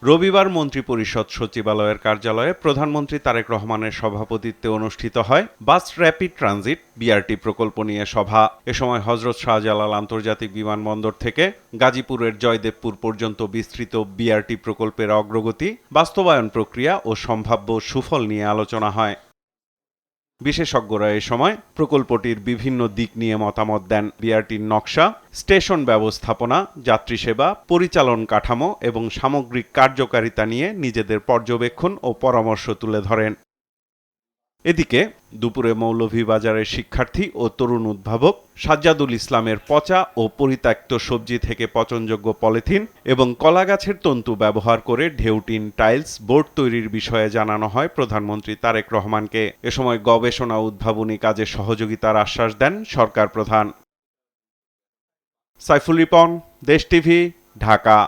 রবিবার মন্ত্রিপরিষদ সচিবালয়ের কার্যালয়ে প্রধানমন্ত্রী তারেক রহমানের সভাপতিত্বে অনুষ্ঠিত হয় বাস র্যাপিড ট্রানজিট বিআরটি প্রকল্প নিয়ে সভা। এ সময় হযরত শাহজালাল আন্তর্জাতিক বিমানবন্দর থেকে গাজীপুরের জয়দেবপুর পর্যন্ত বিস্তৃত বিআরটি প্রকল্পের অগ্রগতি, বাস্তবায়ন প্রক্রিয়া ও সম্ভাব্য সুফল নিয়ে আলোচনা হয়। বিশেষজ্ঞরা এ সময় প্রকল্পটির বিভিন্ন দিক নিয়ে মতামত দেন। বিআরটির নকশা, স্টেশন ব্যবস্থাপনা, যাত্রী সেবা, পরিচালন কাঠামো এবং সামগ্রিক কার্যকারিতা নিয়ে নিজেদের পর্যবেক্ষণ ও পরামর্শ তুলে ধরেন। এদিকে দুপুরে মৌলভীবাজারের শিক্ষার্থী ও তরুণ উদ্ভাবক সাজ্জাদুল ইসলামের পচা ও পরিত্যক্ত সবজি থেকে পচনযোগ্য পলিথিন এবং কলাগাছের তন্তু ব্যবহার করে ঢেউটিন টাইলস বোর্ড তৈরির বিষয়ে জানানো হয় প্রধানমন্ত্রী তারেক রহমানকে। এ সময় গবেষণা উদ্ভাবনী কাজে সহযোগিতার আশ্বাস দেন সরকার প্রধান। সাইফুল রিপন, দেশ টিভি, ঢাকা।